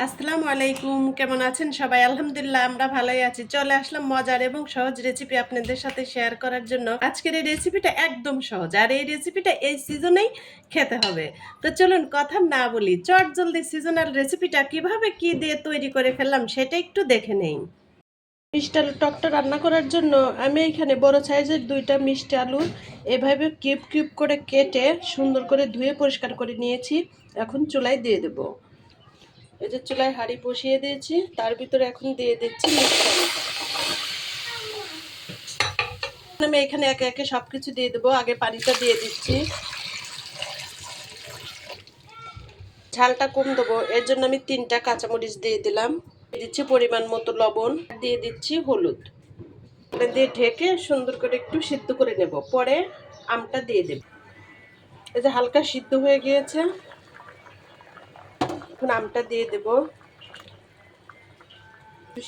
আসসালামু আলাইকুম, কেমন আছেন সবাই? আলহামদুলিল্লাহ আমরা ভালোই আছি। চলে আসলাম মজার এবং সহজ রেসিপি আপনাদের সাথে শেয়ার করার জন্য। আজকের এই রেসিপিটা একদম সহজ, আর এই রেসিপিটা এই সিজনেই খেতে হবে। তো চলুন কথা না বলি, চট জলদি সিজনাল রেসিপিটা কিভাবে কি দিয়ে তৈরি করে ফেললাম সেটা একটু দেখে নেই। মিষ্টি আলুর টকটা রান্না করার জন্য আমি এখানে বড় সাইজের 2টা মিষ্টি আলু এভাবে কিউব কিউব করে কেটে সুন্দর করে ধুয়ে পরিষ্কার করে নিয়েছি। এখন চুলায় দিয়ে দেবো। এই যে চুলায় হাঁড়ি বসিয়ে দিয়েছি, তার ভিতরে এখন দিয়ে দিচ্ছি মিষ্টি আলুটা। আমি এখানে একে একে সবকিছু দিয়ে দেবো। আগে পানিটা দিয়ে দিচ্ছি। ঝালটা কম দেবো, এর জন্য আমি 3টা কাঁচামরিচ দিয়ে দিলাম। দিয়ে দিচ্ছি পরিমাণ মতো লবণ, দিয়ে দিচ্ছি হলুদ। এটা দিয়ে ঢেকে সুন্দর করে একটু সিদ্ধ করে নেব, পরে আমটা দিয়ে দেব। এই যে হালকা সিদ্ধ হয়ে গিয়েছে, এখন আমটা দিয়ে দেব।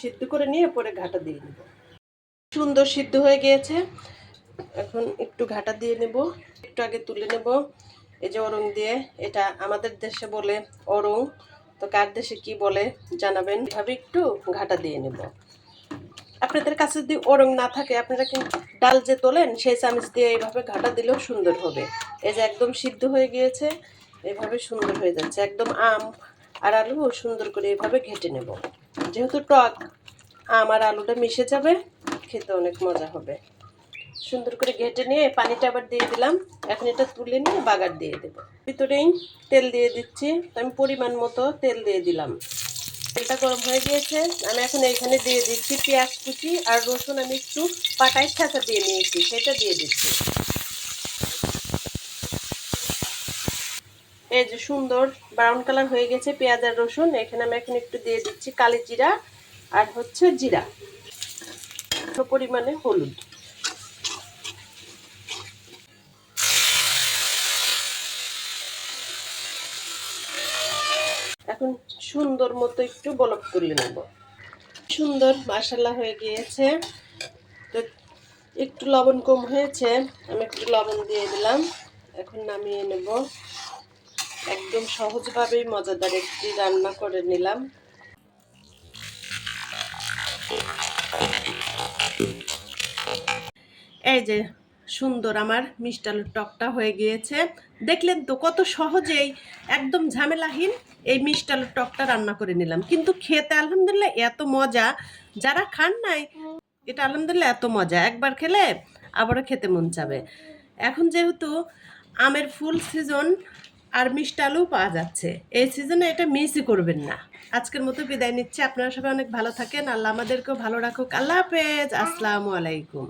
সিদ্ধ করে নিয়ে পরে ঘাটা দিয়ে দেব। সুন্দর সিদ্ধ হয়ে গিয়েছে, এখন একটু ঘাটা দিয়ে নেব। একটু আগে তুলে নেব। এই যে অরং দিয়ে, এটা আমাদের দেশে বলে অরং, তো কার দেশে কি বলে জানাবেন। এভাবে একটু ঘাটা দিয়ে নেব। আপনাদের কাছে যদি অরং না থাকে, আপনারা কিন্তু ডাল যে তোলেন সেই চামচ দিয়ে এইভাবে ঘাটা দিলেও সুন্দর হবে। এই যে একদম সিদ্ধ হয়ে গিয়েছে, এভাবে সুন্দর হয়ে যাচ্ছে। একদম আম আর আলু সুন্দর করে এভাবে ঘেটে নেব। যেহেতু টক, আম আর আলুটা মিশে যাবে, খেতে অনেক মজা হবে। সুন্দর করে ঘেটে নিয়ে পানিটা আবার দিয়ে দিলাম। এখন এটা তুলে নিয়ে বাগার দিয়ে দেবো। ভিতরেই তেল দিয়ে দিচ্ছি। আমি পরিমাণ মতো তেল দিয়ে দিলাম। তেলটা গরম হয়ে গিয়েছে, আমি এখন এইখানে দিয়ে দিচ্ছি পেঁয়াজ কুচি আর রসুন। আমি একটু পাটায় ঠেসা দিয়ে নিয়েছি, সেটা দিয়ে দিচ্ছি। এই যে সুন্দর ব্রাউন কালার হয়ে গেছে পেঁয়াজ আর রসুন। এখানে আমি এখন একটু দিয়ে দিচ্ছি কালি জিরা আর হচ্ছে জিরা, পরিমাণে হলুদ। এখন সুন্দর মতো একটু বলক তুলে নেব। সুন্দর মাশাআল্লাহ হয়ে গিয়েছে। তো একটু লবণ কম হয়েছে, আমি একটু লবণ দিয়ে দিলাম। এখন নামিয়ে নেব। একদম সহজভাবেই মজাদার একটি রান্না করে নিলাম। এই যে সুন্দর আমার মিষ্টি আলুর টকটা হয়ে গিয়েছে। দেখলেন তো কত সহজেই, একদম ঝামেলাহীন এই মিষ্টি আলুর টকটা রান্না করে নিলাম, কিন্তু খেতে আলহামদুলিল্লাহ এত মজা। যারা খান নাই, এটা আলহামদুলিল্লাহ এত মজা, একবার খেলে আবারও খেতে মন চাবে। এখন যেহেতু আমের ফুল সিজন আর মিষ্টি আলু পাওয়া যাচ্ছে, এই সিজনে এটা মিসই করবেন না। আজকের মতো বিদায় নিচ্ছি। আপনারা সবাই অনেক ভালো থাকেন, আল্লাহ আমাদেরকেও ভালো রাখুক। আল্লাহ হাফেজ, আসসালামু আলাইকুম।